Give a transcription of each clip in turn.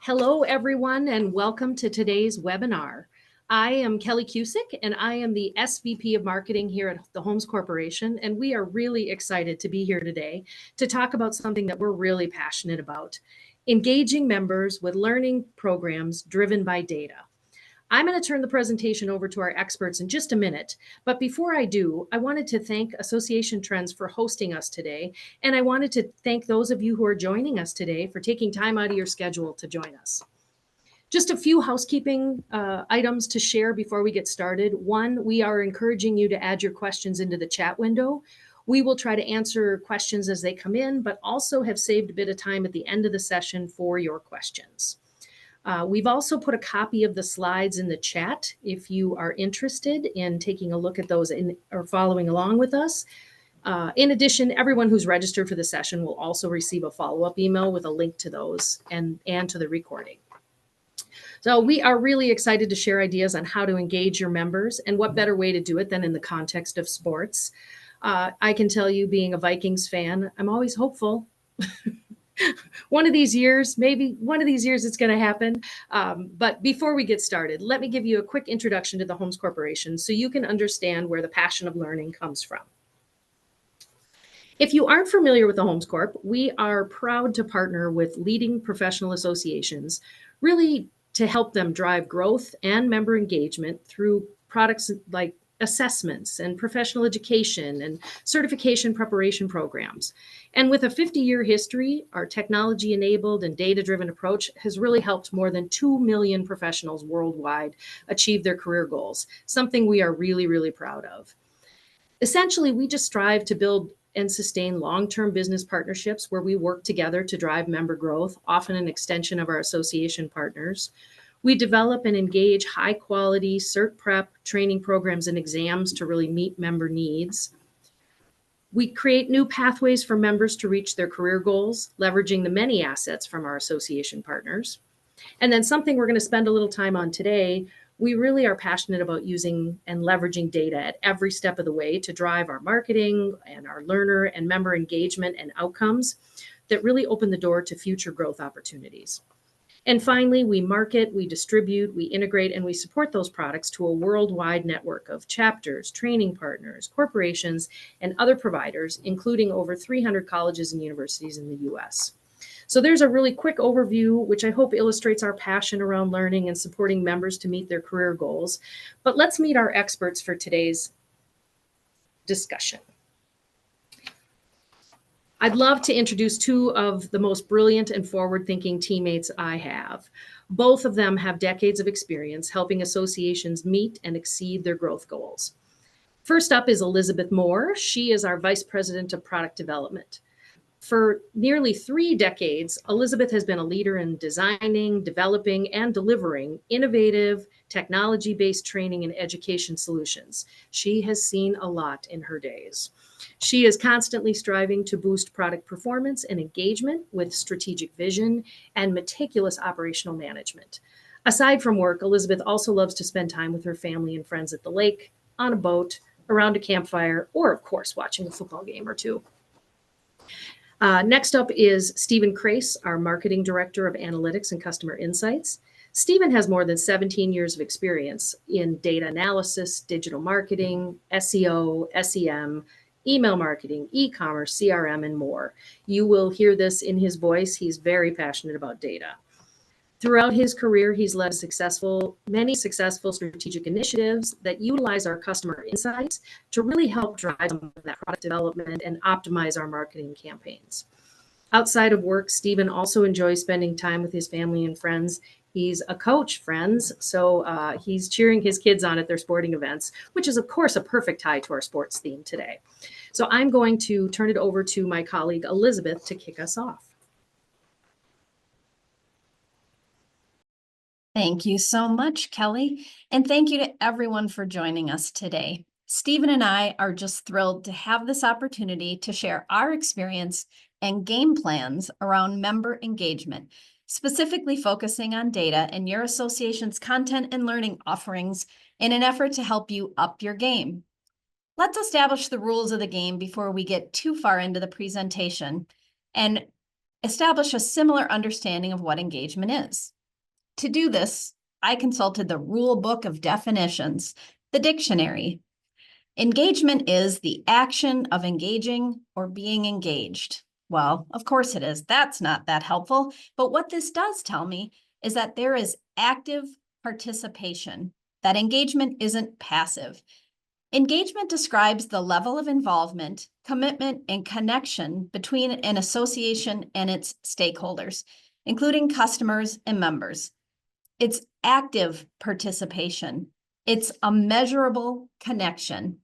Hello, everyone, and welcome to today's webinar. I am Kelly Cusick, and I am the SVP of Marketing here at the Homes Corporation, and we are really excited to be here today to talk about something that we're really passionate about, engaging members with learning programs driven by data. I'm going to turn the presentation over to our experts in just a minute. But before I do, I wanted to thank Association Trends for hosting us today. And I wanted to thank those of you who are joining us today for taking time out of your schedule to join us. Just a few housekeeping items to share before we get started. One, we are encouraging you to add your questions into the chat window. We will try to answer questions as they come in, but also have saved a bit of time at the end of the session for your questions. We've also put a copy of the slides in the chat if you are interested in taking a look at those or following along with us. In addition, everyone who's registered for the session will also receive a follow-up email with a link to those and to the recording. So we are really excited to share ideas on how to engage your members, and what better way to do it than in the context of sports. I can tell you, being a Vikings fan, I'm always hopeful. One of these years, maybe one of these years it's going to happen. But before we get started, let me give you a quick introduction to the Homes Corporation so you can understand where the passion of learning comes from. If you aren't familiar with the Homes Corp, we are proud to partner with leading professional associations, really to help them drive growth and member engagement through products like assessments and professional education and certification preparation programs. And with a 50-year history, our technology-enabled and data-driven approach has really helped more than 2 million professionals worldwide achieve their career goals, something we are really, really proud of. Essentially, we just strive to build and sustain long-term business partnerships where we work together to drive member growth, often an extension of our association partners. We develop and engage high-quality cert prep training programs and exams to really meet member needs. We create new pathways for members to reach their career goals, leveraging the many assets from our association partners. And then something we're going to spend a little time on today, we really are passionate about using and leveraging data at every step of the way to drive our marketing and our learner and member engagement and outcomes that really open the door to future growth opportunities. And finally, we market, we distribute, we integrate, and we support those products to a worldwide network of chapters, training partners, corporations, and other providers, including over 300 colleges and universities in the US. So there's a really quick overview, which I hope illustrates our passion around learning and supporting members to meet their career goals. But let's meet our experts for today's discussion. I'd love to introduce two of the most brilliant and forward-thinking teammates I have. Both of them have decades of experience helping associations meet and exceed their growth goals. First up is Elizabeth Moore. She is our Vice President of Product Development. For nearly 3 decades, Elizabeth has been a leader in designing, developing, and delivering innovative, technology-based training and education solutions. She has seen a lot in her days. She is constantly striving to boost product performance and engagement with strategic vision and meticulous operational management. Aside from work, Elizabeth also loves to spend time with her family and friends at the lake, on a boat, around a campfire, or of course, watching a football game or two. Next up is Stephen Khraiss, our Marketing Director of Analytics and Customer Insights. Stephen has more than 17 years of experience in data analysis, digital marketing, SEO, SEM, email marketing, e-commerce, CRM, and more. You will hear this in his voice. He's very passionate about data. Throughout his career, he's led many successful strategic initiatives that utilize our customer insights to really help drive some of that product development and optimize our marketing campaigns. Outside of work, Stephen also enjoys spending time with his family and friends. He's a coach, friends, so he's cheering his kids on at their sporting events, which is, of course, a perfect tie to our sports theme today. So I'm going to turn it over to my colleague, Elizabeth, to kick us off. Thank you so much, Kelly, and thank you to everyone for joining us today. Stephen and I are just thrilled to have this opportunity to share our experience and game plans around member engagement, specifically focusing on data and your association's content and learning offerings in an effort to help you up your game. Let's establish the rules of the game before we get too far into the presentation. And establish a similar understanding of what engagement is. To do this, I consulted the Rule Book of Definitions, the dictionary. Engagement is the action of engaging or being engaged. Well, of course it is. That's not that helpful. But what this does tell me is that there is active participation, that engagement isn't passive. Engagement describes the level of involvement, commitment, and connection between an association and its stakeholders, including customers and members. It's active participation. It's a measurable connection.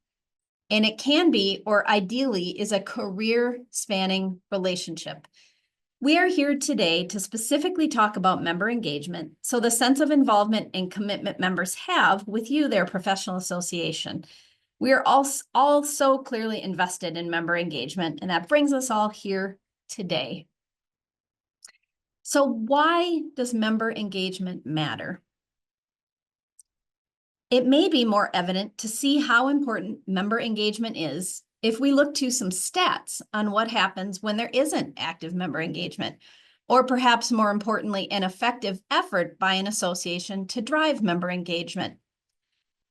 And it can be, or ideally, is a career-spanning relationship. We are here today to specifically talk about member engagement, so the sense of involvement and commitment members have with you, their professional association. We are all so clearly invested in member engagement, and that brings us all here today. So why does member engagement matter? It may be more evident to see how important member engagement is if we look to some stats on what happens when there isn't active member engagement, or perhaps more importantly, an effective effort by an association to drive member engagement.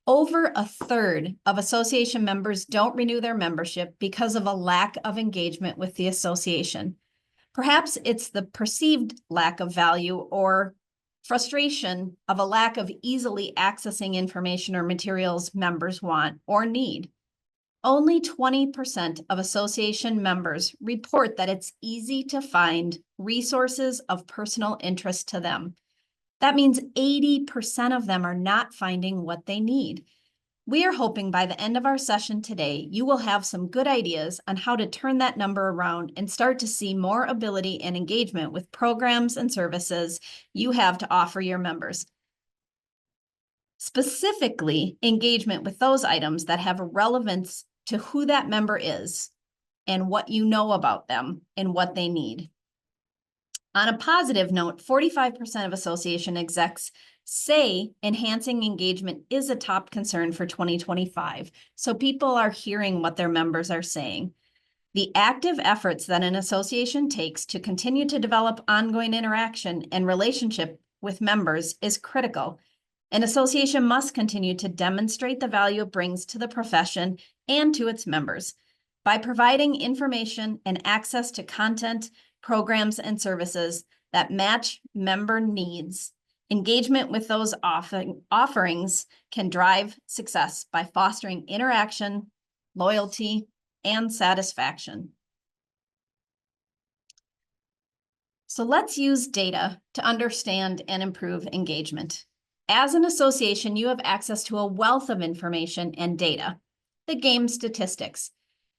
Over a third of association members don't renew their membership because of a lack of engagement with the association. Perhaps it's the perceived lack of value or frustration of a lack of easily accessing information or materials members want or need. Only 20% of association members report that it's easy to find resources of personal interest to them. That means 80% of them are not finding what they need. We are hoping by the end of our session today, you will have some good ideas on how to turn that number around and start to see more ability and engagement with programs and services you have to offer your members. Specifically, engagement with those items that have relevance to who that member is and what you know about them and what they need. On a positive note, 45% of association execs say enhancing engagement is a top concern for 2025. So people are hearing what their members are saying. The active efforts that an association takes to continue to develop ongoing interaction and relationship with members is critical. An association must continue to demonstrate the value it brings to the profession and to its members by providing information and access to content, programs, and services that match member needs. Engagement with those offerings can drive success by fostering interaction, loyalty, and satisfaction. So let's use data to understand and improve engagement. As an association, you have access to a wealth of information and data. The game statistics.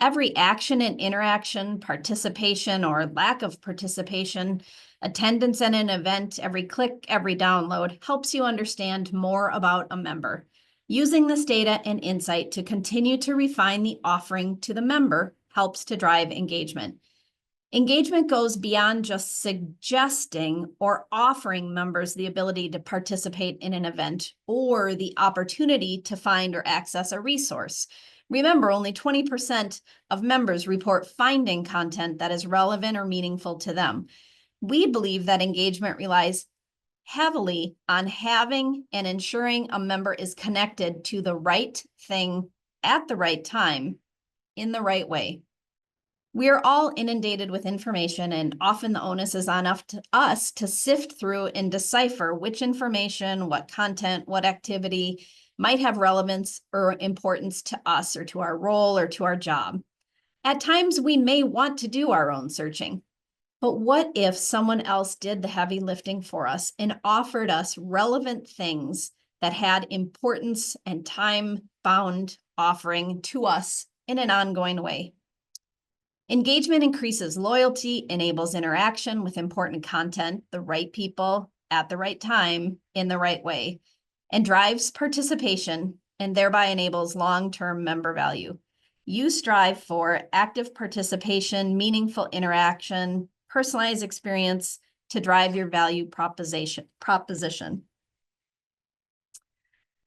Every action and interaction, participation or lack of participation, attendance at an event, every click, every download helps you understand more about a member. Using this data and insight to continue to refine the offering to the member helps to drive engagement. Engagement goes beyond just suggesting or offering members the ability to participate in an event or the opportunity to find or access a resource. Remember, only 20% of members report finding content that is relevant or meaningful to them. We believe that engagement relies heavily on having and ensuring a member is connected to the right thing at the right time in the right way. We are all inundated with information, and often the onus is on us to sift through and decipher which information, what content, what activity might have relevance or importance to us or to our role or to our job. At times, we may want to do our own searching. But what if someone else did the heavy lifting for us and offered us relevant things that had importance and time-bound offering to us in an ongoing way? Engagement increases loyalty, enables interaction with important content, the right people at the right time in the right way, and drives participation and thereby enables long-term member value. You strive for active participation, meaningful interaction, personalized experience to drive your value proposition.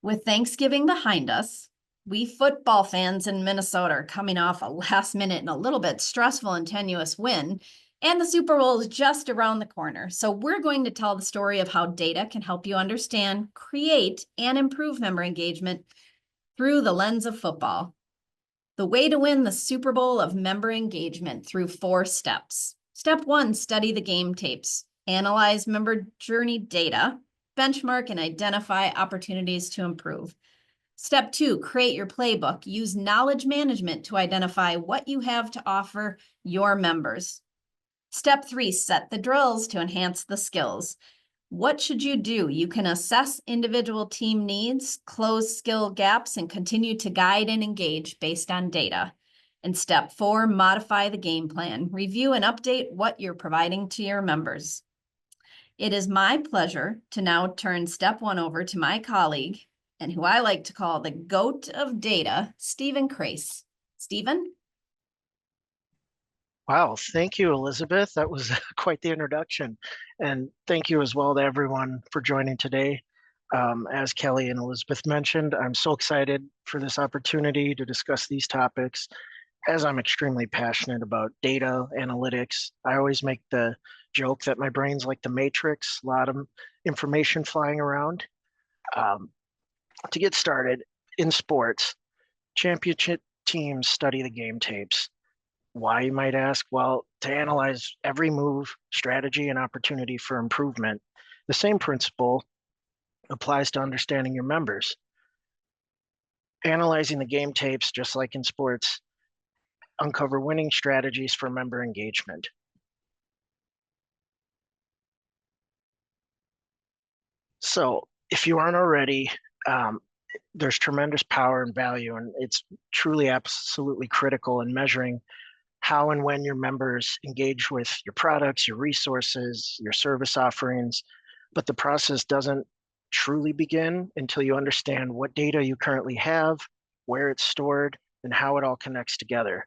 With Thanksgiving behind us, we football fans in Minnesota are coming off a last minute and a little bit stressful and tenuous win And the Super Bowl is just around the corner. So we're going to tell the story of how data can help you understand, create, and improve member engagement through the lens of football. The way to win the Super Bowl of member engagement through 4 steps. Step 1, study the game tapes. Analyze member journey data, benchmark and identify opportunities to improve. Step 2, create your playbook. Use knowledge management to identify what you have to offer your members. Step 3, set the drills to enhance the skills. What should you do? You can assess individual team needs, close skill gaps, and continue to guide and engage based on data. And step 4, modify the game plan. Review and update what you're providing to your members. It is my pleasure to now turn step 1 over to my colleague, and who I like to call the GOAT of data, Stephen Khraiss. Stephen? Wow, thank you, Elizabeth. That was quite the introduction. And thank you as well to everyone for joining today. As Kelly and Elizabeth mentioned, I'm so excited for this opportunity to discuss these topics, as I'm extremely passionate about data analytics. I always make the joke that my brain's like the Matrix, a lot of information flying around. To get started, in sports, championship teams study the game tapes. Why, you might ask? Well, to analyze every move, strategy, and opportunity for improvement. The same principle applies to understanding your members. Analyzing the game tapes, just like in sports, uncover winning strategies for member engagement. So if you aren't already, there's tremendous power and value, and it's truly absolutely critical in measuring how and when your members engage with your products, your resources, your service offerings. But the process doesn't truly begin until you understand what data you currently have, where it's stored, and how it all connects together.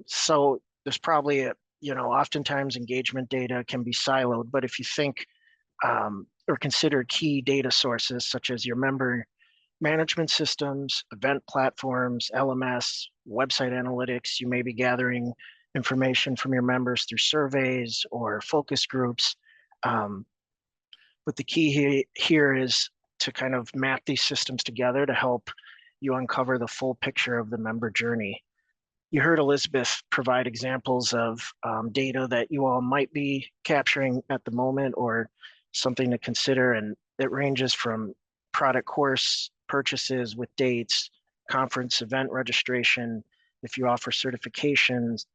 So there's probably oftentimes engagement data can be siloed, but if you think or consider key data sources such as your member management systems, event platforms, LMS, website analytics, you may be gathering information from your members through surveys or focus groups. But the key here is to kind of map these systems together to help you uncover the full picture of the member journey. You heard Elizabeth provide examples of data that you all might be capturing at the moment or something to consider, and it ranges from product course purchases with dates, conference event registration, if you offer certifications,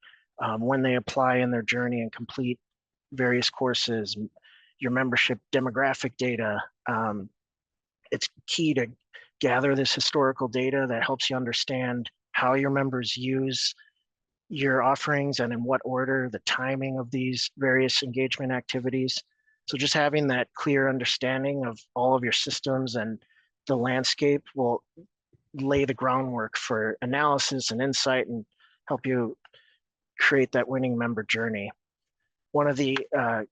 when they apply in their journey and complete various courses, your membership demographic data. It's key to gather this historical data that helps you understand how your members use your offerings and in what order, the timing of these various engagement activities. So just having that clear understanding of all of your systems and the landscape will lay the groundwork for analysis and insight and help you create that winning member journey. One of the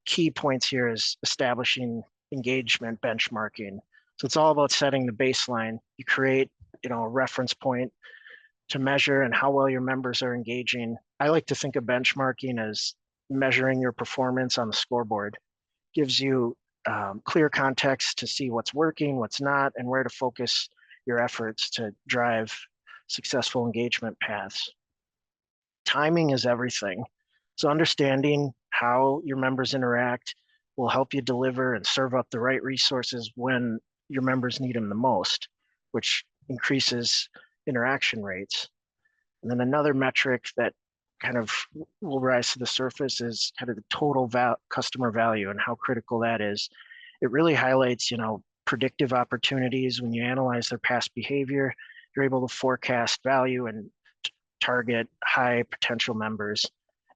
key points here is establishing engagement benchmarking. So it's all about setting the baseline. You create, a reference point to measure and how well your members are engaging. I like to think of benchmarking as measuring your performance on the scoreboard. Gives you clear context to see what's working, what's not, and where to focus your efforts to drive successful engagement paths. Timing is everything. So understanding how your members interact will help you deliver and serve up the right resources when your members need them the most, which increases interaction rates. And then another metric that kind of will rise to the surface is kind of the total customer value and how critical that is. It really highlights, predictive opportunities. When you analyze their past behavior, you're able to forecast value and target high potential members.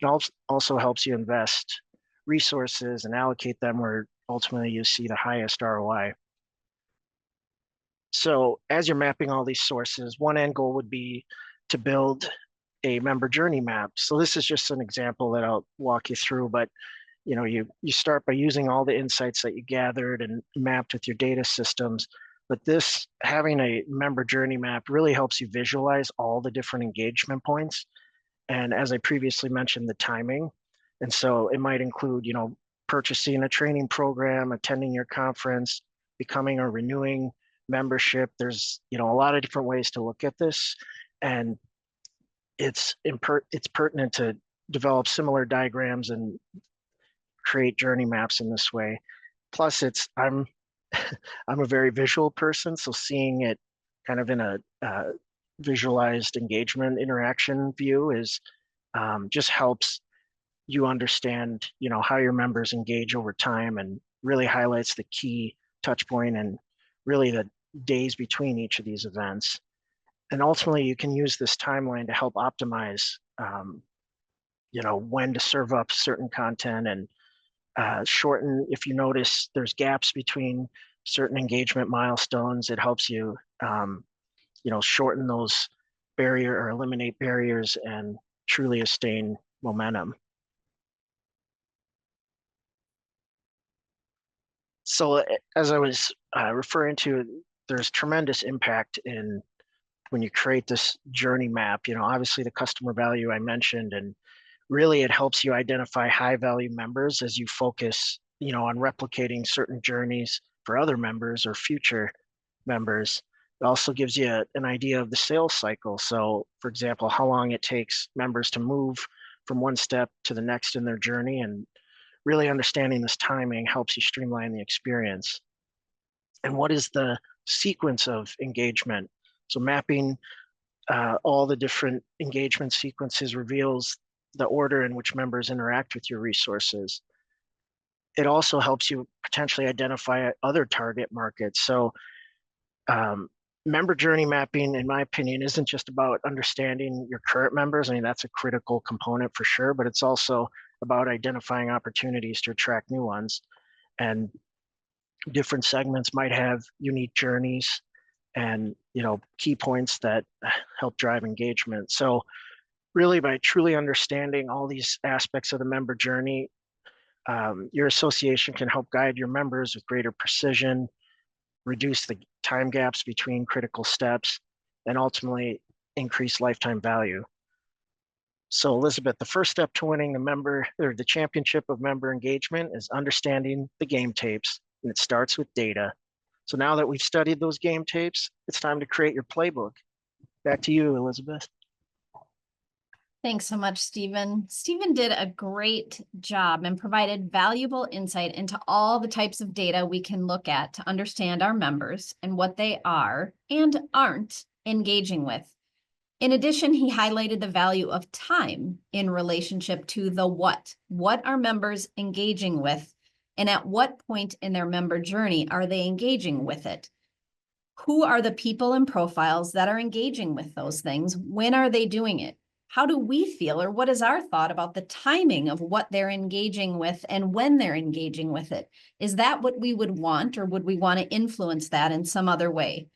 It also helps you invest resources and allocate them where ultimately you see the highest ROI. So as you're mapping all these sources, one end goal would be to build a member journey map. So this is just an example that I'll walk you through, but you start by using all the insights that you gathered and mapped with your data systems. But having a member journey map really helps you visualize all the different engagement points. And as I previously mentioned, the timing. And so it might include, purchasing a training program, attending your conference, becoming or renewing membership. There's, a lot of different ways to look at this. And it's pertinent to develop similar diagrams and create journey maps in this way. Plus, I'm I'm a very visual person, so seeing it kind of in a visualized engagement interaction view is just helps you understand, how your members engage over time, and really highlights the key touch point and really the days between each of these events. And ultimately, you can use this timeline to help optimize, when to serve up certain content and shorten. If you notice there's gaps between certain engagement milestones, it helps you, shorten those or eliminate barriers and truly sustain momentum. So as I was referring to, there's tremendous impact in when you create this journey map. Obviously the customer value I mentioned, and really it helps you identify high value members as you focus, on replicating certain journeys for other members or future members. It also gives you an idea of the sales cycle. So for example, how long it takes members to move from one step to the next in their journey, and really understanding this timing helps you streamline the experience. And what is the sequence of engagement? So mapping all the different engagement sequences reveals the order in which members interact with your resources. It also helps you potentially identify other target markets. So member journey mapping, in my opinion, isn't just about understanding your current members. I mean, that's a critical component for sure, but it's also about identifying opportunities to attract new ones. And different segments might have unique journeys and, key points that help drive engagement. So really, by truly understanding all these aspects of the member journey, your association can help guide your members with greater precision, reduce the time gaps between critical steps, and ultimately increase lifetime value. So Elizabeth, the first step to winning the championship of member engagement is understanding the game tapes, and it starts with data. So now that we've studied those game tapes, it's time to create your playbook. Back to you, Elizabeth. Thanks so much, Stephen. Stephen did a great job and provided valuable insight into all the types of data we can look at to understand our members and what they are and aren't engaging with. In addition, he highlighted the value of time in relationship to the what. What are members engaging with? And at what point in their member journey are they engaging with it? Who are the people and profiles that are engaging with those things? When are they doing it? How do we feel, or what is our thought about the timing of what they're engaging with and when they're engaging with it? Is that what we would want, or would we want to influence that in some other way?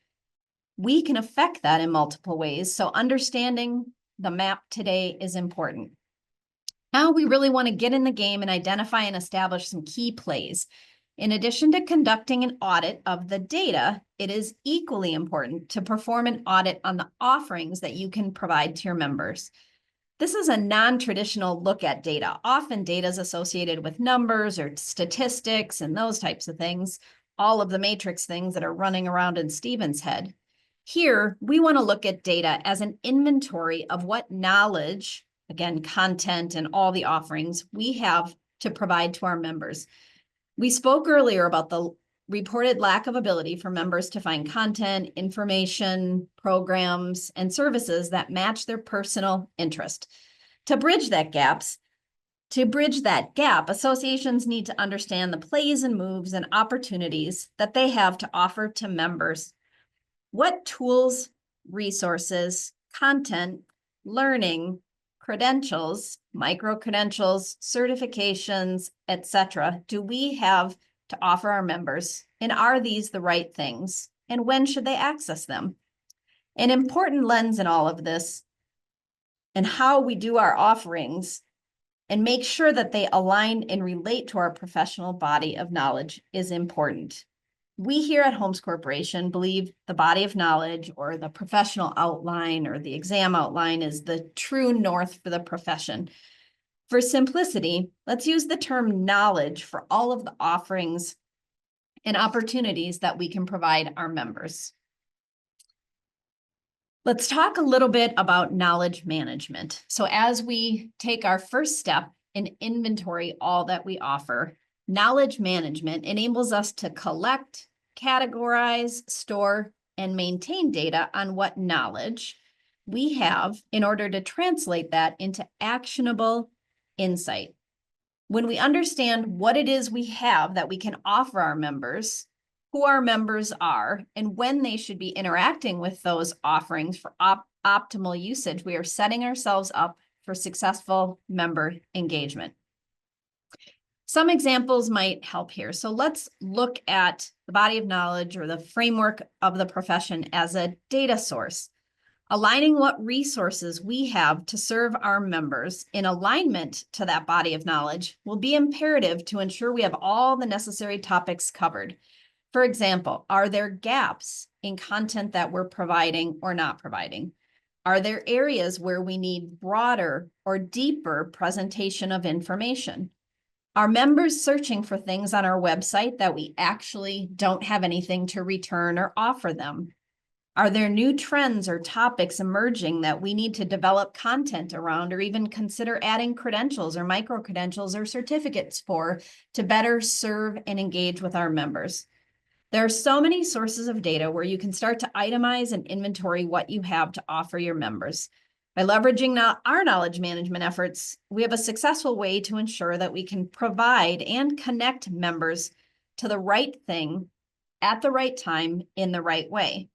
We can affect that in multiple ways, so understanding the map today is important. Now we really want to get in the game and identify and establish some key plays. In addition to conducting an audit of the data, it is equally important to perform an audit on the offerings that you can provide to your members. This is a non-traditional look at data. Often data is associated with numbers or statistics and those types of things, all of the matrix things that are running around in Stephen's head. Here, we want to look at data as an inventory of what knowledge, again, content and all the offerings we have to provide to our members. We spoke earlier about the reported lack of ability for members to find content, information, programs, and services that match their personal interest. To bridge that gap, associations need to understand the plays and moves and opportunities that they have to offer to members. What tools, resources, content, learning, credentials, micro-credentials, certifications, etc., do we have to offer our members? And are these the right things? And when should they access them? An important lens in all of this and how we do our offerings and make sure that they align and relate to our professional body of knowledge is important. We here at Holmes Corporation believe the body of knowledge or the professional outline or the exam outline is the true north for the profession. For simplicity, let's use the term knowledge for all of the offerings and opportunities that we can provide our members. Let's talk a little bit about knowledge management. So as we take our first step in inventory all that we offer, knowledge management enables us to collect, categorize, store, and maintain data on what knowledge we have in order to translate that into actionable insight. When we understand what it is we have that we can offer our members, who our members are, and when they should be interacting with those offerings for optimal usage, we are setting ourselves up for successful member engagement. Some examples might help here. So let's look at the body of knowledge or the framework of the profession as a data source. Aligning what resources we have to serve our members in alignment to that body of knowledge will be imperative to ensure we have all the necessary topics covered. For example, are there gaps in content that we're providing or not providing? Are there areas where we need broader or deeper presentation of information? Are members searching for things on our website that we actually don't have anything to return or offer them? Are there new trends or topics emerging that we need to develop content around or even consider adding credentials or micro-credentials or certificates for to better serve and engage with our members? There are so many sources of data where you can start to itemize and inventory what you have to offer your members. By leveraging our knowledge management efforts, we have a successful way to ensure that we can provide and connect members to the right thing at the right time in the right way.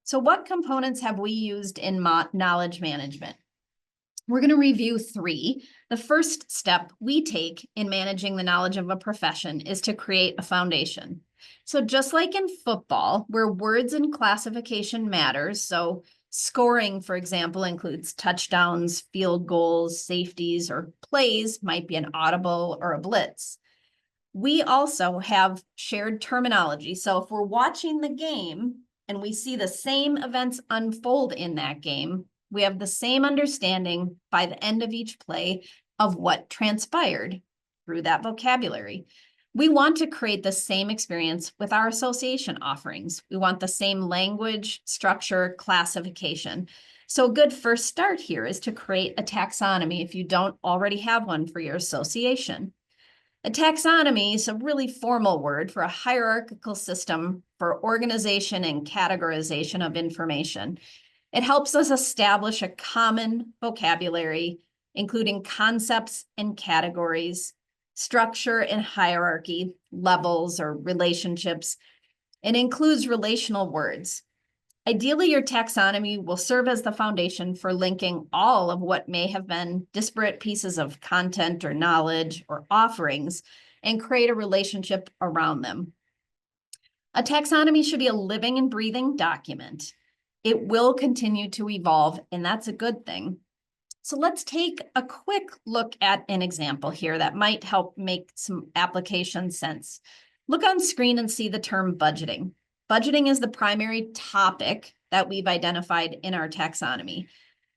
So what components have we used in knowledge management? We're going to review 3. The first step we take in managing the knowledge of a profession is to create a foundation. So just like in football, where words and classification matters, so scoring, for example, includes touchdowns, field goals, safeties, or plays, might be an audible or a blitz. We also have shared terminology. So if we're watching the game, and we see the same events unfold in that game, we have the same understanding by the end of each play of what transpired through that vocabulary. We want to create the same experience with our association offerings. We want the same language, structure, classification. So a good first start here is to create a taxonomy if you don't already have one for your association. A taxonomy is a really formal word for a hierarchical system for organization and categorization of information. It helps us establish a common vocabulary, including concepts and categories, structure and hierarchy, levels or relationships, and includes relational words. Ideally, your taxonomy will serve as the foundation for linking all of what may have been disparate pieces of content or knowledge or offerings and create a relationship around them. A taxonomy should be a living and breathing document. It will continue to evolve, and that's a good thing. So let's take a quick look at an example here that might help make some application sense. Look on screen and see the term budgeting. Budgeting is the primary topic that we've identified in our taxonomy,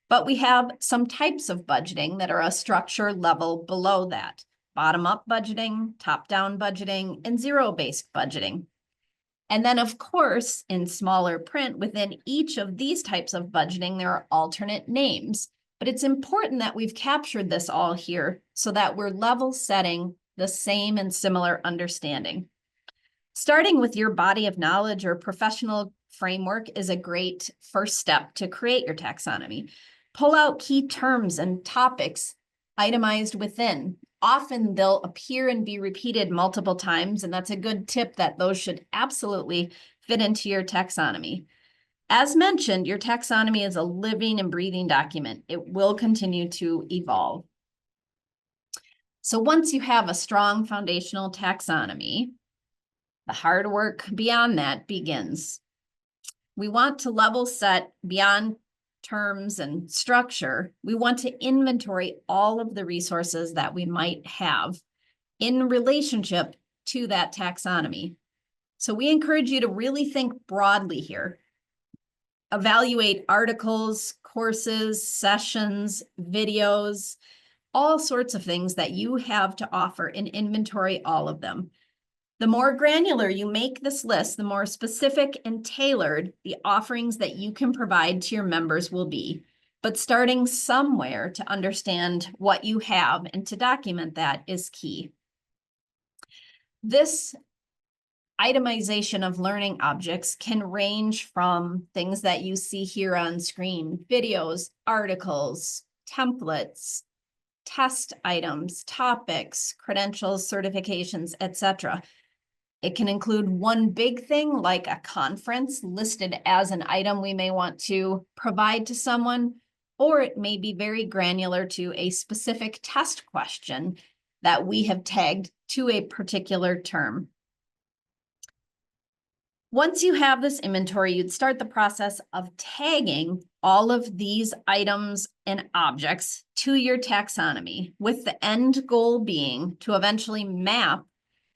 but we have some types of budgeting that are a structure level below that: bottom-up budgeting, top-down budgeting, and zero-based budgeting. And then, of course, in smaller print, within each of these types of budgeting, there are alternate names. But it's important that we've captured this all here so that we're level setting the same and similar understanding. Starting with your body of knowledge or professional framework is a great first step to create your taxonomy. Pull out key terms and topics itemized within. Often they'll appear and be repeated multiple times, and that's a good tip that those should absolutely fit into your taxonomy. As mentioned, your taxonomy is a living and breathing document. It will continue to evolve. So once you have a strong foundational taxonomy, the hard work beyond that begins. We want to level set beyond terms and structure. We want to inventory all of the resources that we might have in relationship to that taxonomy. So we encourage you to really think broadly here. Evaluate articles, courses, sessions, videos, all sorts of things that you have to offer and inventory all of them. The more granular you make this list, the more specific and tailored the offerings that you can provide to your members will be. But starting somewhere to understand what you have and to document that is key. This itemization of learning objects can range from things that you see here on screen: videos, articles, templates, test items, topics, credentials, certifications, etc. It can include one big thing like a conference listed as an item we may want to provide to someone, or it may be very granular to a specific test question that we have tagged to a particular term. Once you have this inventory, you'd start the process of tagging all of these items and objects to your taxonomy, with the end goal being to eventually map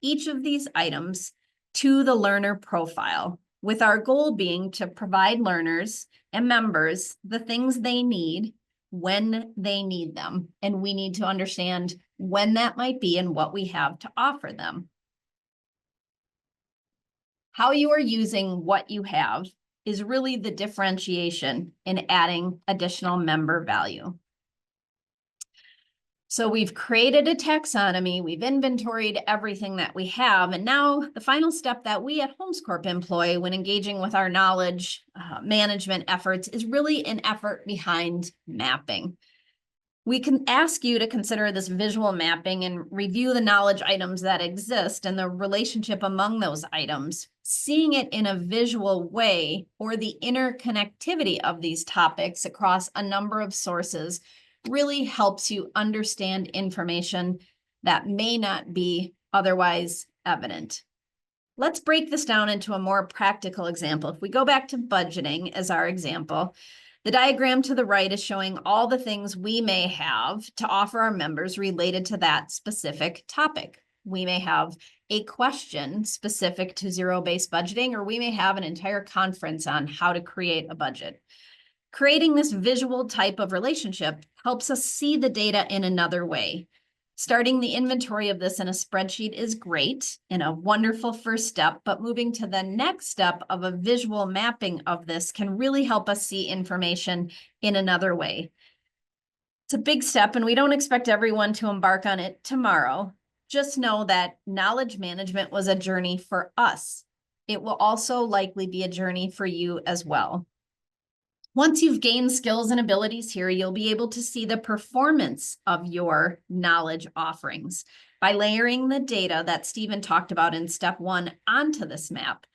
each of these items to the learner profile, with our goal being to provide learners and members the things they need when they need them. And we need to understand when that might be and what we have to offer them. How you are using what you have is really the differentiation in adding additional member value. So we've created a taxonomy, we've inventoried everything that we have, and now the final step that we at HomesCorp employ when engaging with our knowledge management efforts is really an effort behind mapping. We can ask you to consider this visual mapping and review the knowledge items that exist and the relationship among those items. Seeing it in a visual way, or the interconnectivity of these topics across a number of sources, really helps you understand information that may not be otherwise evident. Let's break this down into a more practical example. If we go back to budgeting as our example, the diagram to the right is showing all the things we may have to offer our members related to that specific topic. We may have a question specific to zero-based budgeting, or we may have an entire conference on how to create a budget. Creating this visual type of relationship helps us see the data in another way. Starting the inventory of this in a spreadsheet is great and a wonderful first step, but moving to the next step of a visual mapping of this can really help us see information in another way. It's a big step, and we don't expect everyone to embark on it tomorrow. Just know that knowledge management was a journey for us. It will also likely be a journey for you as well. Once you've gained skills and abilities here, you'll be able to see the performance of your knowledge offerings by layering the data that Stephen talked about in step 1 onto this map.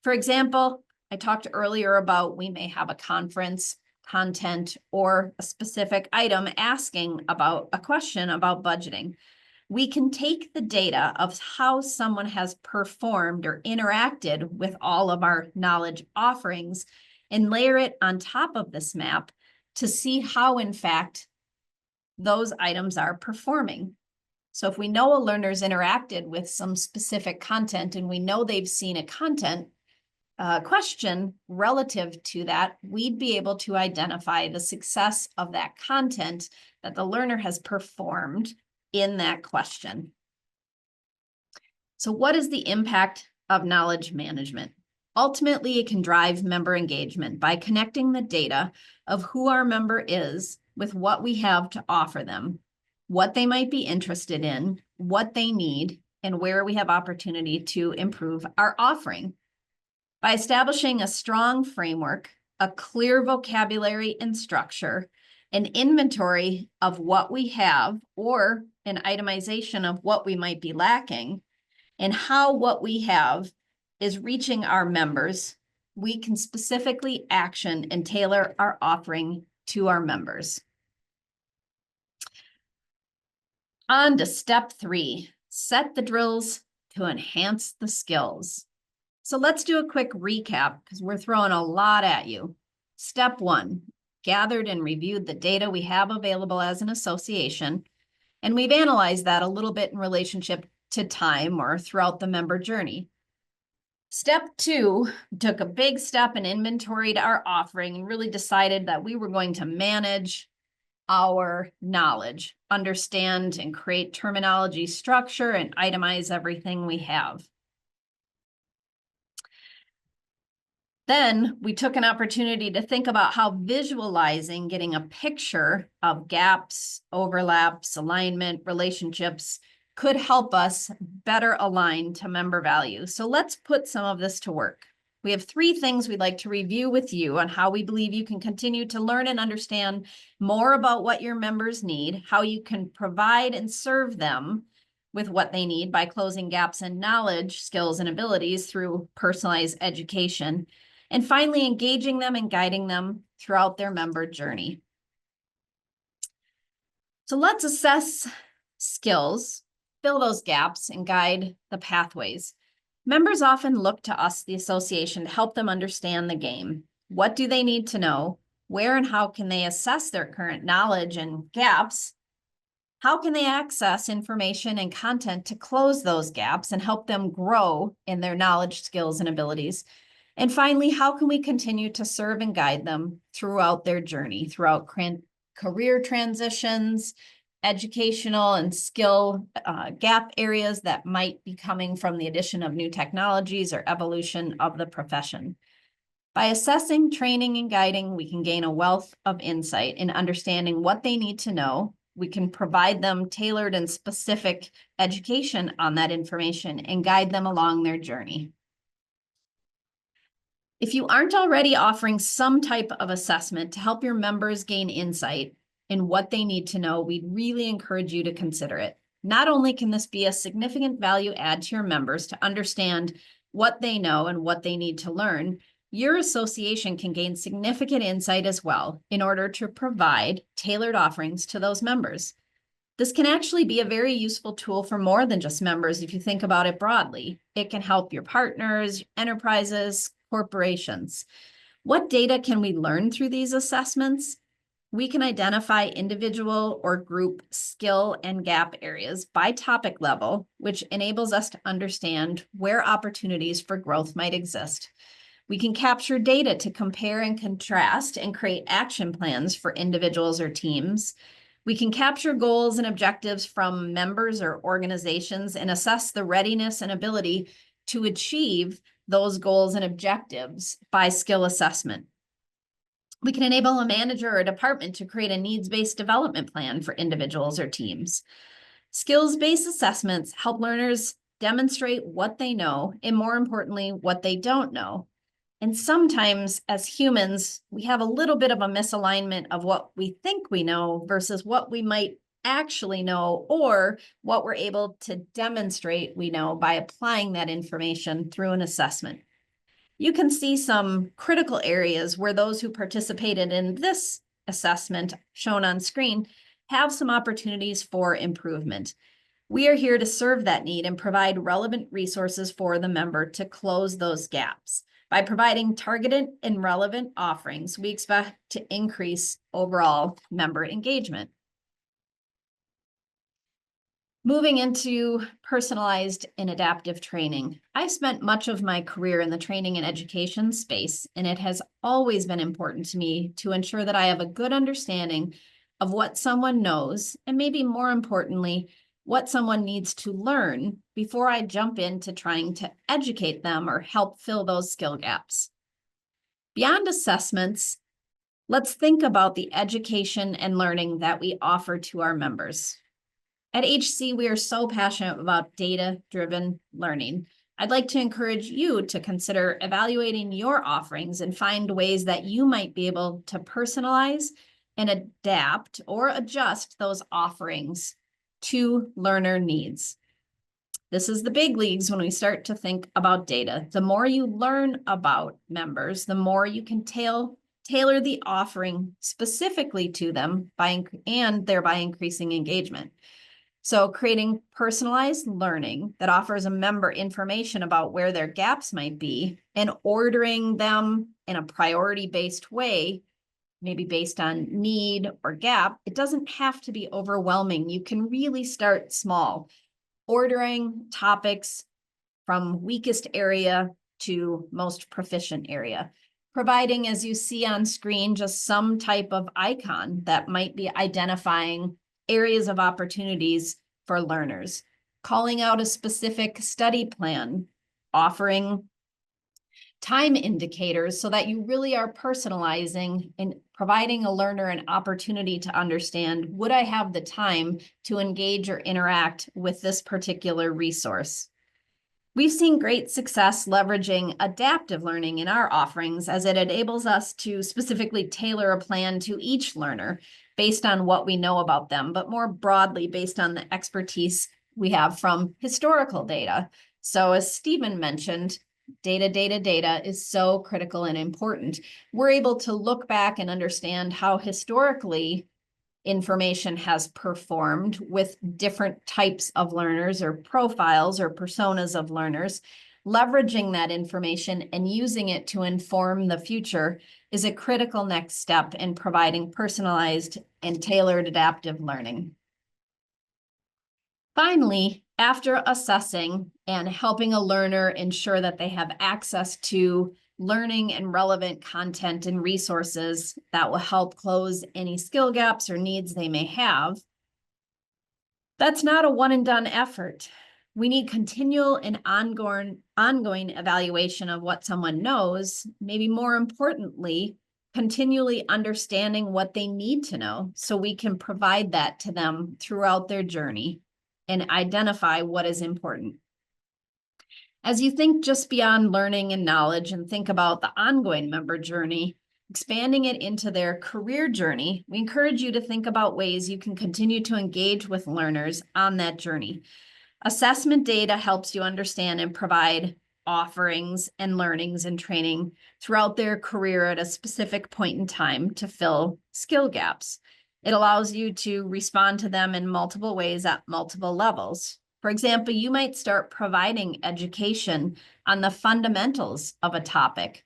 For example, I talked earlier about we may have a conference, content, or a specific item asking about a question about budgeting. We can take the data of how someone has performed or interacted with all of our knowledge offerings and layer it on top of this map to see how, in fact, those items are performing. So if we know a learner's interacted with some specific content and we know they've seen a content question relative to that, we'd be able to identify the success of that content that the learner has performed in that question. So what is the impact of knowledge management? Ultimately, it can drive member engagement by connecting the data of who our member is with what we have to offer them, what they might be interested in, what they need, and where we have opportunity to improve our offering. By establishing a strong framework, a clear vocabulary and structure, an inventory of what we have, or an itemization of what we might be lacking, and how what we have is reaching our members, we can specifically action and tailor our offering to our members. On to step 3, set the drills to enhance the skills. So let's do a quick recap because we're throwing a lot at you. Step 1, gathered and reviewed the data we have available as an association, and we've analyzed that a little bit in relationship to time or throughout the member journey. Step 2, took a big step and inventoried our offering and really decided that we were going to manage our knowledge, understand and create terminology structure, and itemize everything we have. Then we took an opportunity to think about how visualizing, getting a picture of gaps, overlaps, alignment, relationships could help us better align to member value. So let's put some of this to work. We have 3 things we'd like to review with you on how we believe you can continue to learn and understand more about what your members need, how you can provide and serve them with what they need by closing gaps in knowledge, skills, and abilities through personalized education, and finally engaging them and guiding them throughout their member journey. So let's assess skills, fill those gaps, and guide the pathways. Members often look to us, the association, to help them understand the game. What do they need to know? Where and how can they assess their current knowledge and gaps? How can they access information and content to close those gaps and help them grow in their knowledge, skills, and abilities? And finally, how can we continue to serve and guide them throughout their journey, throughout career transitions, educational and skill gap areas that might be coming from the addition of new technologies or evolution of the profession? By assessing, training, and guiding, we can gain a wealth of insight in understanding what they need to know. We can provide them tailored and specific education on that information and guide them along their journey. If you aren't already offering some type of assessment to help your members gain insight in what they need to know, we'd really encourage you to consider it. Not only can this be a significant value add to your members to understand what they know and what they need to learn, your association can gain significant insight as well in order to provide tailored offerings to those members. This can actually be a very useful tool for more than just members if you think about it broadly. It can help your partners, enterprises, corporations. What data can we learn through these assessments? We can identify individual or group skill and gap areas by topic level, which enables us to understand where opportunities for growth might exist. We can capture data to compare and contrast and create action plans for individuals or teams. We can capture goals and objectives from members or organizations and assess the readiness and ability to achieve those goals and objectives by skill assessment. We can enable a manager or a department to create a needs-based development plan for individuals or teams. Skills-based assessments help learners demonstrate what they know and, more importantly, what they don't know. And sometimes as humans, we have a little bit of a misalignment of what we think we know versus what we might actually know or what we're able to demonstrate we know by applying that information through an assessment. You can see some critical areas where those who participated in this assessment shown on screen have some opportunities for improvement. We are here to serve that need and provide relevant resources for the member to close those gaps. By providing targeted and relevant offerings, we expect to increase overall member engagement. Moving into personalized and adaptive training. I spent much of my career in the training and education space, and it has always been important to me to ensure that I have a good understanding of what someone knows, and maybe more importantly, what someone needs to learn before I jump into trying to educate them or help fill those skill gaps. Beyond assessments, let's think about the education and learning that we offer to our members. At HC, we are so passionate about data-driven learning. I'd like to encourage you to consider evaluating your offerings and find ways that you might be able to personalize and adapt or adjust those offerings to learner needs. This is the big leagues when we start to think about data. The more you learn about members, the more you can tailor the offering specifically to them and thereby increasing engagement. So creating personalized learning that offers a member information about where their gaps might be and ordering them in a priority-based way, maybe based on need or gap, it doesn't have to be overwhelming. You can really start small, ordering topics from weakest area to most proficient area. providing, as you see on screen, just some type of icon that might be identifying areas of opportunities for learners, calling out a specific study plan, offering time indicators so that you really are personalizing and providing a learner an opportunity to understand, would I have the time to engage or interact with this particular resource? We've seen great success leveraging adaptive learning in our offerings, as it enables us to specifically tailor a plan to each learner based on what we know about them, but more broadly based on the expertise we have from historical data. So as Stephen mentioned, data is so critical and important. We're able to look back and understand how historically information has performed with different types of learners or profiles or personas of learners. Leveraging that information and using it to inform the future is a critical next step in providing personalized and tailored adaptive learning. Finally, after assessing and helping a learner ensure that they have access to learning and relevant content and resources that will help close any skill gaps or needs they may have, that's not a one and done effort. We need continual and ongoing evaluation of what someone knows, maybe more importantly, continually understanding what they need to know so we can provide that to them throughout their journey and identify what is important. As you think just beyond learning and knowledge and think about the ongoing member journey, expanding it into their career journey, we encourage you to think about ways you can continue to engage with learners on that journey. Assessment data helps you understand and provide offerings and learnings and training throughout their career at a specific point in time to fill skill gaps. It allows you to respond to them in multiple ways at multiple levels. For example, you might start providing education on the fundamentals of a topic,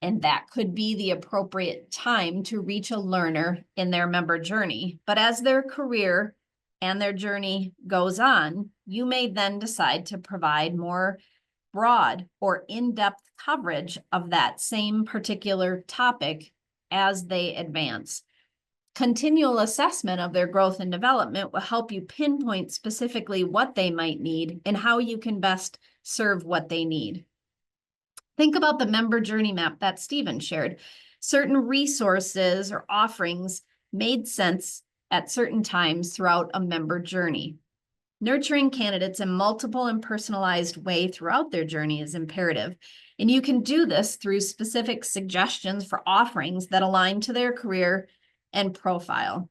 and that could be the appropriate time to reach a learner in their member journey. But as their career and their journey goes on, you may then decide to provide more broad or in-depth coverage of that same particular topic as they advance. Continual assessment of their growth and development will help you pinpoint specifically what they might need and how you can best serve what they need. Think about the member journey map that Stephen shared. Certain resources or offerings made sense at certain times throughout a member journey. Nurturing candidates in multiple and personalized way throughout their journey is imperative. And you can do this through specific suggestions for offerings that align to their career and profile.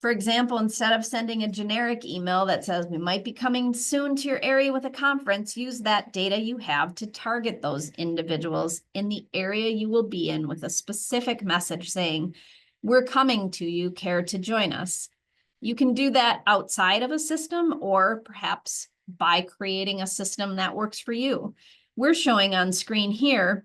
For example, instead of sending a generic email that says we might be coming soon to your area with a conference, use that data you have to target those individuals in the area you will be in with a specific message saying, we're coming to you, care to join us. You can do that outside of a system or perhaps by creating a system that works for you. We're showing on screen here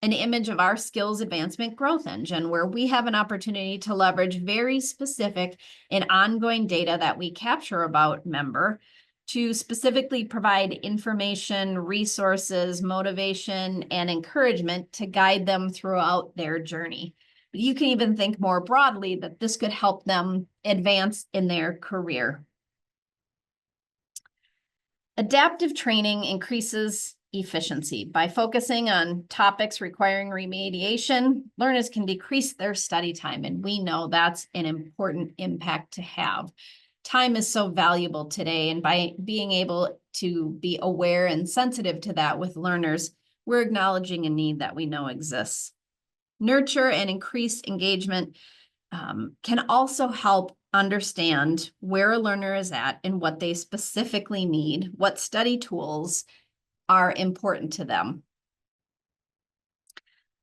an image of our skills advancement growth engine, where we have an opportunity to leverage very specific and ongoing data that we capture about member to specifically provide information, resources, motivation, and encouragement to guide them throughout their journey. But you can even think more broadly that this could help them advance in their career. Adaptive training increases efficiency. By focusing on topics requiring remediation, learners can decrease their study time, and we know that's an important impact to have. Time is so valuable today, and by being able to be aware and sensitive to that with learners, we're acknowledging a need that we know exists. Nurture and increase engagement can also help understand where a learner is at and what they specifically need, what study tools are important to them.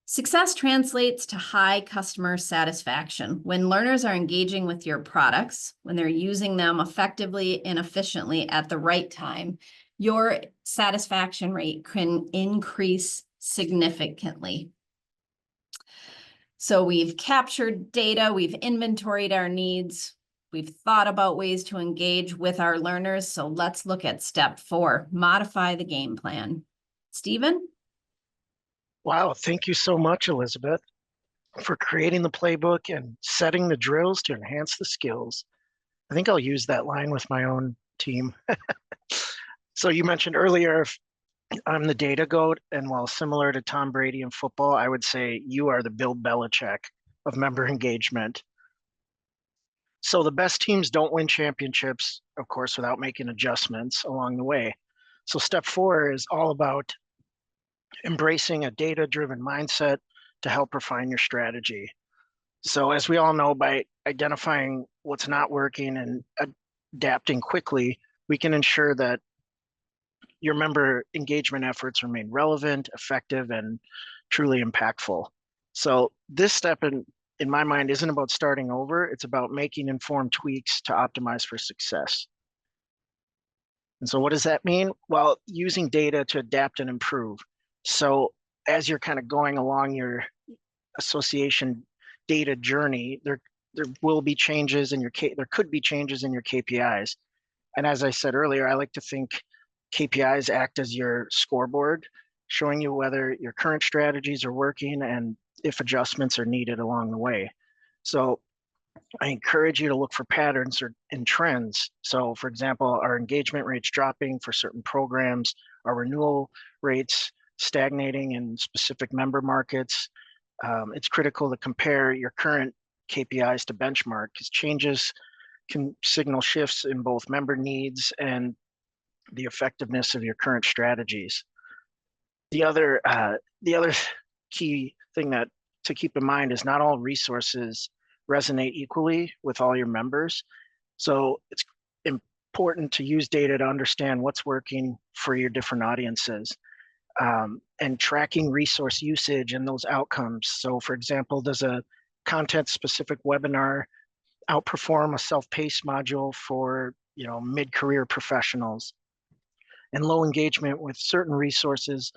Success translates to high customer satisfaction. When learners are engaging with your products, when they're using them effectively and efficiently at the right time, your satisfaction rate can increase significantly. So we've captured data, we've inventoried our needs, we've thought about ways to engage with our learners. So let's look at step 4, modify the game plan. Stephen? Wow, thank you so much, Elizabeth, for creating the playbook and setting the drills to enhance the skills. I think I'll use that line with my own team. So you mentioned earlier, if I'm the data goat, and while similar to Tom Brady in football, I would say you are the Bill Belichick of member engagement. So the best teams don't win championships, of course, without making adjustments along the way. So step 4 is all about embracing a data-driven mindset to help refine your strategy. So as we all know, by identifying what's not working and adapting quickly, we can ensure that your member engagement efforts remain relevant, effective, and truly impactful. So this step in my mind isn't about starting over, it's about making informed tweaks to optimize for success. And so what does that mean? Well, using data to adapt and improve. So as you're kind of going along your association data journey, there will be changes in there could be changes in your KPIs. And as I said earlier, I like to think KPIs act as your scoreboard, showing you whether your current strategies are working and if adjustments are needed along the way. So I encourage you to look for patterns and trends. So for example, our engagement rates dropping for certain programs, our renewal rates stagnating in specific member markets. It's critical to compare your current KPIs to benchmark because changes can signal shifts in both member needs and the effectiveness of your current strategies. The other key thing to keep in mind is not all resources resonate equally with all your members. So it's important to use data to understand what's working for your different audiences, and tracking resource usage and those outcomes. So for example, does a content-specific webinar outperform a self-paced module for mid-career professionals? And low engagement with certain resources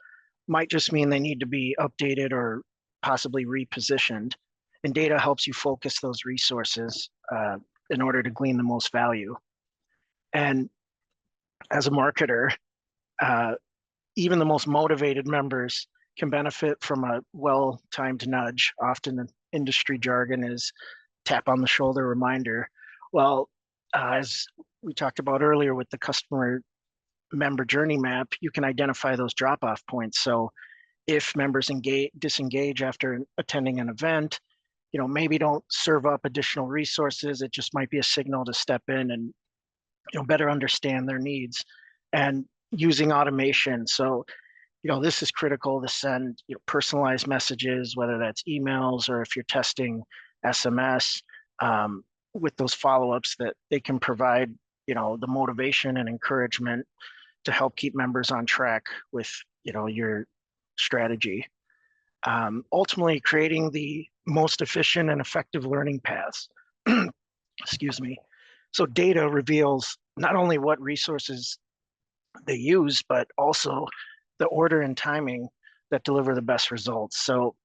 might just mean they need to be updated or possibly repositioned. And data helps you focus those resources in order to glean the most value. And as a marketer, even the most motivated members can benefit from a well-timed nudge. Often the industry jargon is tap on the shoulder reminder. Well, as we talked about earlier with the customer member journey map, you can identify those drop-off points. So if members disengage after attending an event, maybe don't serve up additional resources. It just might be a signal to step in and better understand their needs. And using automation. So this is critical to send personalized messages, whether that's emails or if you're testing SMS, with those follow-ups that they can provide the motivation and encouragement to help keep members on track with your strategy. Ultimately, creating the most efficient and effective learning paths. Excuse me. So data reveals not only what resources they use, but also the order and timing that deliver the best results. So,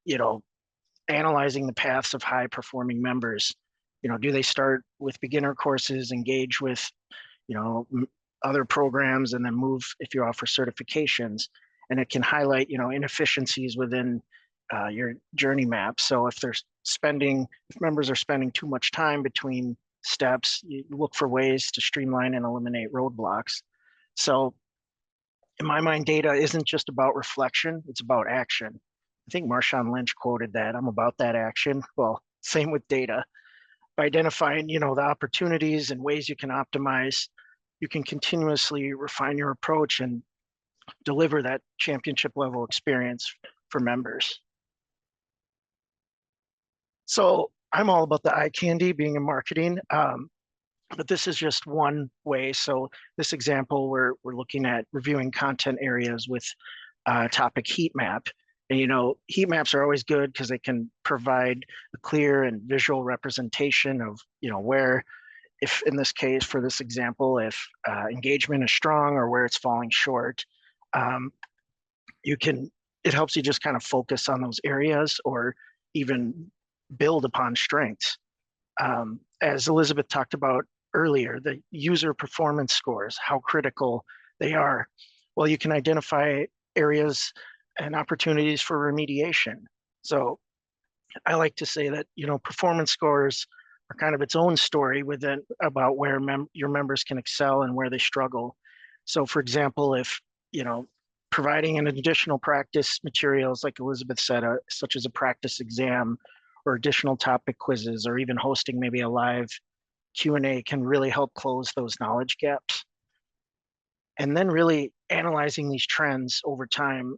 analyzing the paths of high performing members, do they start with beginner courses, engage with, other programs, and then move if you offer certifications? And it can highlight, inefficiencies within your journey map. So if members are spending too much time between steps, you look for ways to streamline and eliminate roadblocks. So in my mind, data isn't just about reflection, it's about action. I think Marshawn Lynch quoted that, I'm about that action. Well, same with data. By identifying, the opportunities and ways you can optimize, you can continuously refine your approach and deliver that championship level experience for members. So I'm all about the eye candy being in marketing, but this is just one way. So this example, we're looking at reviewing content areas with topic heat map. And heat maps are always good because they can provide a clear and visual representation of where, if in this case for this example, if engagement is strong or where it's falling short. It helps you just kind of focus on those areas or even build upon strengths. As Elizabeth talked about earlier, the user performance scores, how critical they are. Well, you can identify areas and opportunities for remediation. So I like to say that, performance scores are kind of its own story within about where your members can excel and where they struggle. So for example, if, providing an additional practice materials, like Elizabeth said, such as a practice exam or additional topic quizzes, or even hosting maybe a live Q&A can really help close those knowledge gaps. And then really analyzing these trends over time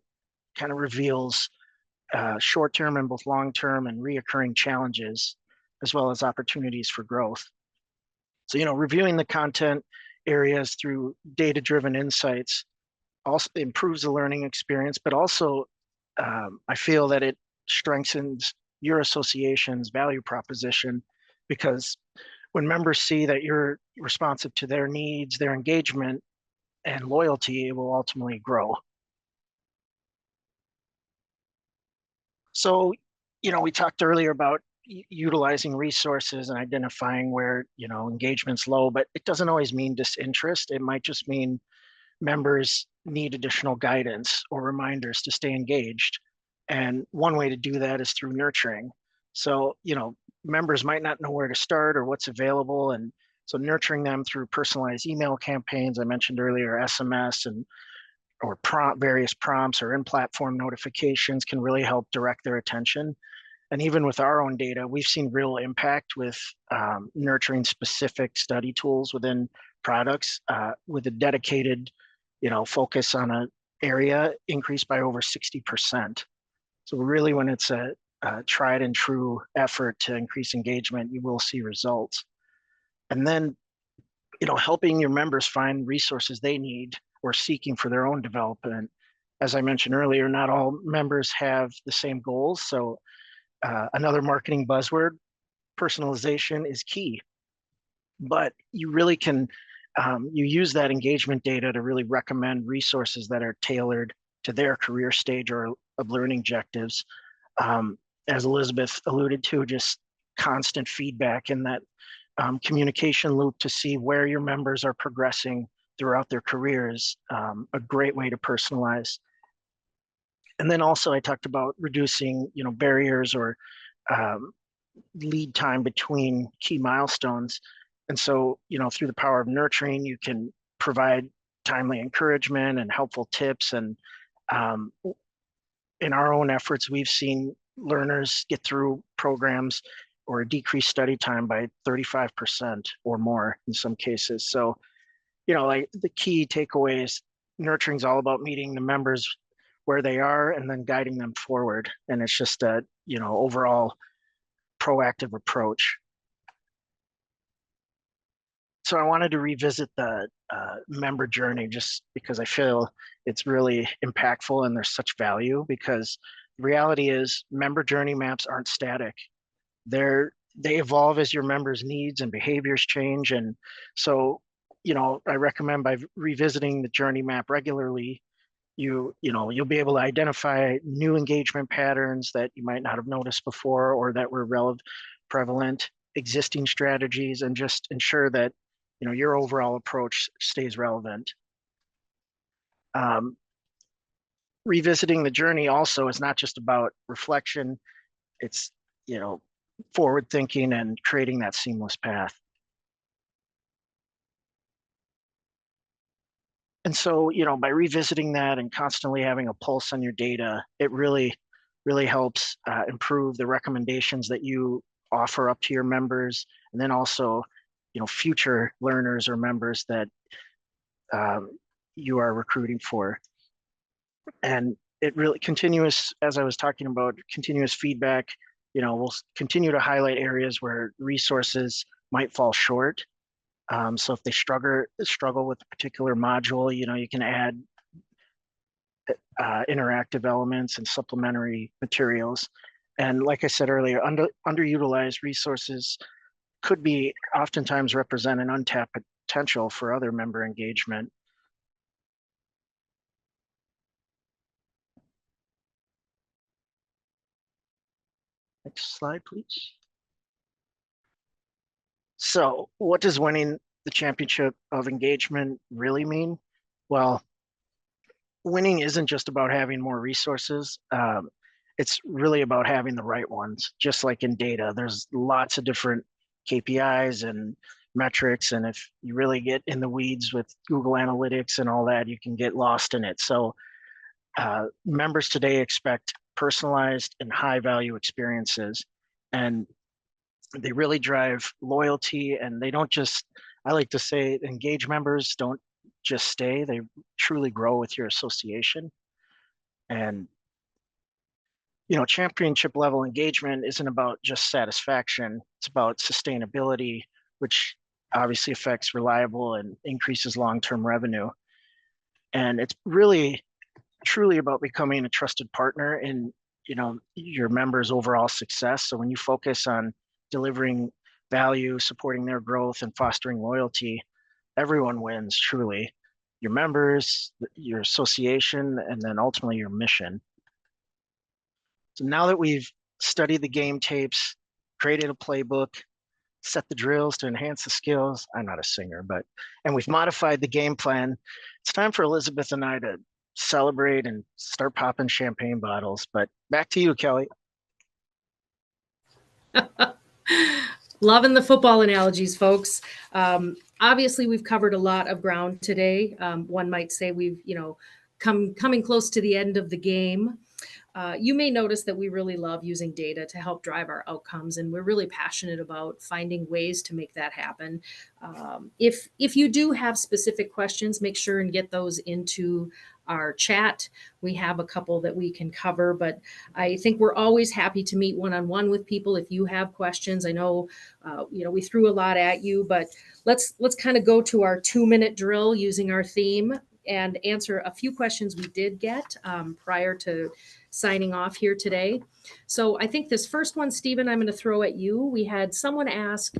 kind of reveals short-term and both long-term and reoccurring challenges, as well as opportunities for growth. So, reviewing the content areas through data-driven insights also improves the learning experience, but also I feel that it strengthens your association's value proposition, because when members see that you're responsive to their needs, their engagement, and loyalty, it will ultimately grow. So, we talked earlier about utilizing resources and identifying where, engagement's low, but it doesn't always mean disinterest. It might just mean members need additional guidance or reminders to stay engaged. And one way to do that is through nurturing. So, members might not know where to start or what's available. And so nurturing them through personalized email campaigns, I mentioned earlier, SMS or various prompts or in-platform notifications can really help direct their attention. And even with our own data, we've seen real impact with nurturing specific study tools within products with a dedicated, focus on an area increased by over 60%. So really, when it's a tried and true effort to increase engagement, you will see results. And then, helping your members find resources they need or seeking for their own development. As I mentioned earlier, not all members have the same goals. So another marketing buzzword, personalization, is key. But you really can, you use that engagement data to really recommend resources that are tailored to their career stage or of learning objectives. As Elizabeth alluded to, just constant feedback in that communication loop to see where your members are progressing throughout their careers, a great way to personalize. And then also I talked about reducing, barriers or lead time between key milestones. And so, through the power of nurturing, you can provide timely encouragement and helpful tips. And in our own efforts, we've seen learners get through programs or decrease study time by 35% or more in some cases. So, like the key takeaway is nurturing is all about meeting the members where they are and then guiding them forward. And it's just a, overall proactive approach. So I wanted to revisit the member journey just because I feel it's really impactful and there's such value, because the reality is member journey maps aren't static. They evolve as your members' needs and behaviors change. And so, I recommend by revisiting the journey map regularly, you'll be able to identify new engagement patterns that you might not have noticed before or that were prevalent, existing strategies, and just ensure that your overall approach stays relevant. Revisiting the journey also is not just about reflection. It's forward thinking and creating that seamless path. And so, by revisiting that and constantly having a pulse on your data, it really, really helps improve the recommendations that you offer up to your members, and then also, future learners or members that you are recruiting for. And it really as I was talking about, continuous feedback, we'll continue to highlight areas where resources might fall short. So if they struggle with a particular module, you can add interactive elements and supplementary materials. And like I said earlier, underutilized resources could be oftentimes represent an untapped potential for other member engagement. Next slide, please. So what does winning the championship of engagement really mean? Well, winning isn't just about having more resources. It's really about having the right ones. Just like in data, there's lots of different KPIs and metrics. And if you really get in the weeds with Google Analytics and all that, you can get lost in it. So members today expect personalized and high value experiences. And they really drive loyalty, and they don't just, I like to say, engaged members don't just stay, they truly grow with your association. And championship level engagement isn't about just satisfaction, it's about sustainability, which obviously affects reliable and increases long-term revenue. And it's really truly about becoming a trusted partner in your members' overall success. So when you focus on delivering value, supporting their growth, and fostering loyalty, everyone wins truly. Your members, your association, and then ultimately your mission. So now that we've studied the game tapes, created a playbook, set the drills to enhance the skills, I'm not a singer, and we've modified the game plan, it's time for Elizabeth and I to celebrate and start popping champagne bottles. But back to you, Kelly. Loving the football analogies, folks. Obviously, we've covered a lot of ground today. One might say we've, coming close to the end of the game. You may notice that we really love using data to help drive our outcomes, and we're really passionate about finding ways to make that happen. If you do have specific questions, make sure and get those into our chat. We have a couple that we can cover, but I think we're always happy to meet one-on-one with people. If you have questions, I know, we threw a lot at you, but let's kind of go to our 2-minute drill using our theme and answer a few questions we did get prior to signing off here today. So I think this first one, Stephen, I'm going to throw at you. We had someone ask,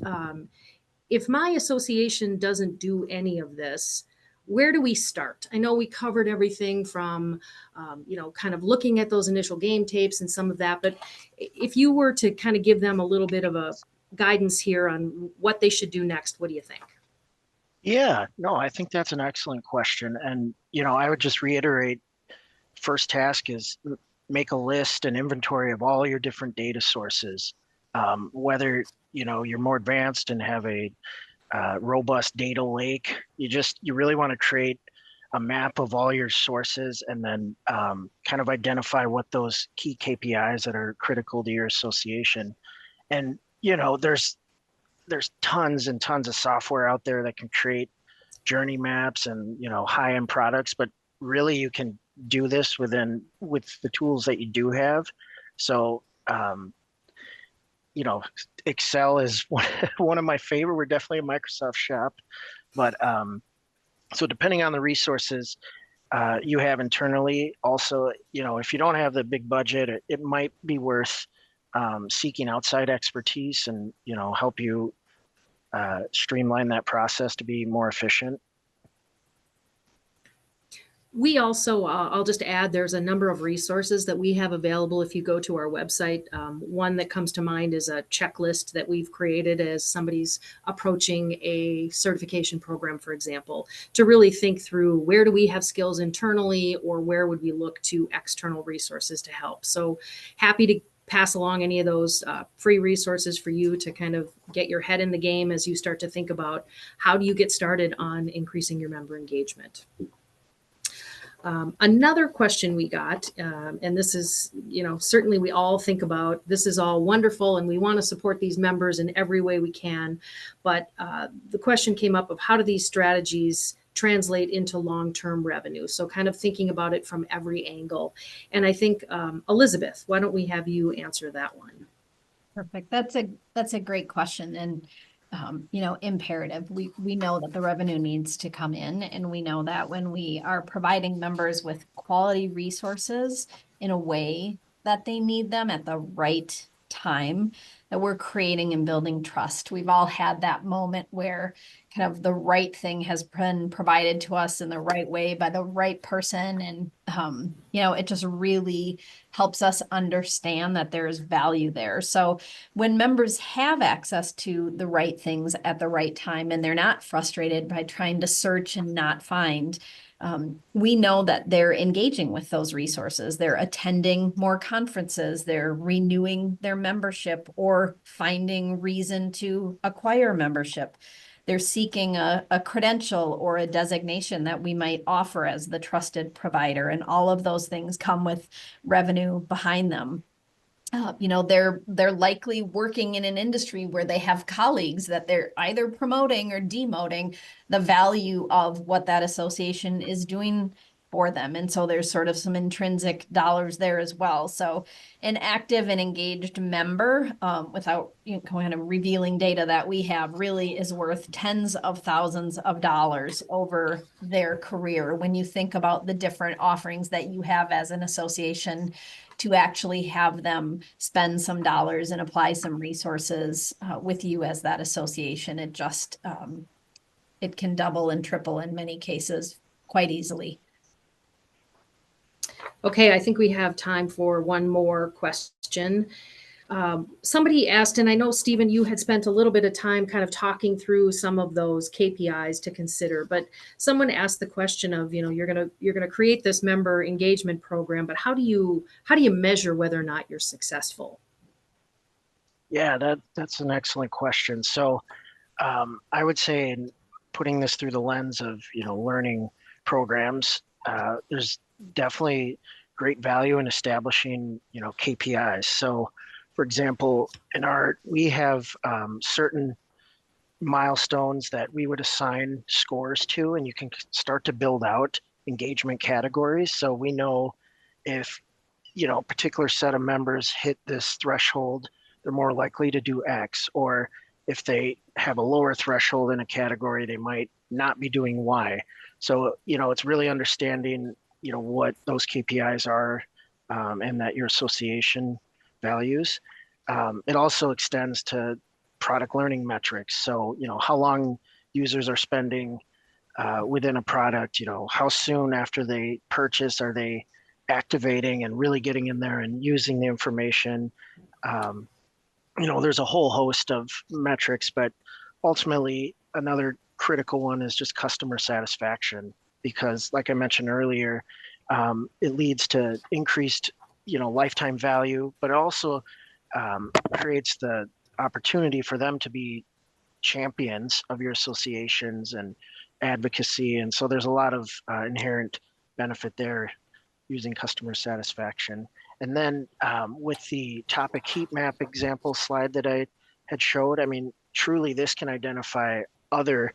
if my association doesn't do any of this, where do we start? I know we covered everything from, kind of looking at those initial game tapes and some of that, but if you were to kind of give them a little bit of a guidance here on what they should do next, what do you think? Yeah, no, I think that's an excellent question. And, I would just reiterate, first task is make a list and inventory of all your different data sources. Whether, you're more advanced and have a robust data lake, you really want to create a map of all your sources, and then kind of identify what those key KPIs that are critical to your association. And, there's tons and tons of software out there that can create journey maps and high-end products, but really you can do this with the tools that you do have. So Excel is one of my favorite. We're definitely a Microsoft shop, but so depending on the resources you have internally, also, if you don't have the big budget, it might be worth seeking outside expertise and help you streamline that process to be more efficient. We also, I'll just add, there's a number of resources that we have available if you go to our website. One that comes to mind is a checklist that we've created as somebody's approaching a certification program, for example, to really think through where do we have skills internally, or where would we look to external resources to help. So happy to pass along any of those free resources for you to kind of get your head in the game as you start to think about how do you get started on increasing your member engagement. Another question we got, and this is, certainly we all think about, this is all wonderful and we want to support these members in every way we can. But the question came up of how do these strategies translate into long-term revenue? So kind of thinking about it from every angle. And I think, Elizabeth, why don't we have you answer that one? Perfect. That's a great question. And imperative. We know that the revenue needs to come in, and we know that when we are providing members with quality resources in a way that they need them at the right time, that we're creating and building trust. We've all had that moment where kind of the right thing has been provided to us in the right way by the right person. And, it just really helps us understand that there is value there. So when members have access to the right things at the right time, and they're not frustrated by trying to search and not find, We know that they're engaging with those resources. They're attending more conferences. They're renewing their membership or finding reason to acquire membership. They're seeking a credential or a designation that we might offer as the trusted provider. And all of those things come with revenue behind them. They're likely working in an industry where they have colleagues that they're either promoting or demoting the value of what that association is doing for them. And so there's sort of some intrinsic dollars there as well. So an active and engaged member, without kind of revealing data that we have, really is worth tens of thousands of dollars over their career. When you think about the different offerings that you have as an association, to actually have them spend some dollars and apply some resources with you as that association, it can double and triple in many cases quite easily. Okay, I think we have time for one more question. Somebody asked, and I know, Stephen, you had spent a little bit of time kind of talking through some of those KPIs to consider, but someone asked the question of, you're gonna create this member engagement program, but how do you measure whether or not you're successful? Yeah, that's an excellent question. So I would say, in putting this through the lens of learning programs, there's definitely great value in establishing KPIs. So, for example, we have certain milestones that we would assign scores to, and you can start to build out engagement categories. So we know if a particular set of members hit this threshold, they're more likely to do X, or if they have a lower threshold in a category, they might not be doing Y. So it's really understanding what those KPIs are, and that your association values. It also extends to product learning metrics. So how long users are spending within a product, how soon after they purchase are they activating and really getting in there and using the information. There's a whole host of metrics, but ultimately another critical one is just customer satisfaction, because like I mentioned earlier, it leads to increased lifetime value, but it also creates the opportunity for them to be champions of your associations and advocacy. And so there's a lot of inherent benefit there using customer satisfaction. And then with the topic heat map example slide that I had showed, I mean, truly this can identify other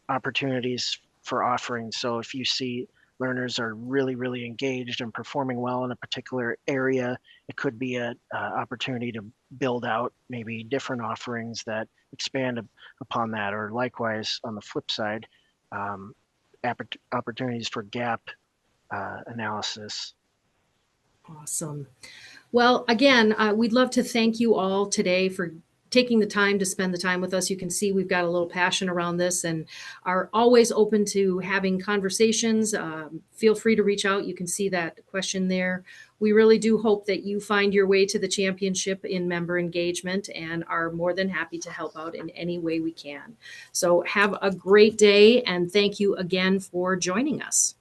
opportunities for offerings. So if you see learners are really, really engaged and performing well in a particular area, it could be an opportunity to build out maybe different offerings that expand upon that, or likewise on the flip side, opportunities for gap analysis. Awesome. Well, again, we'd love to thank you all today for taking the time to spend the time with us. You can see we've got a little passion around this and are always open to having conversations. Feel free to reach out. You can see that question there. We really do hope that you find your way to the championship in member engagement and are more than happy to help out in any way we can. So have a great day, and thank you again for joining us.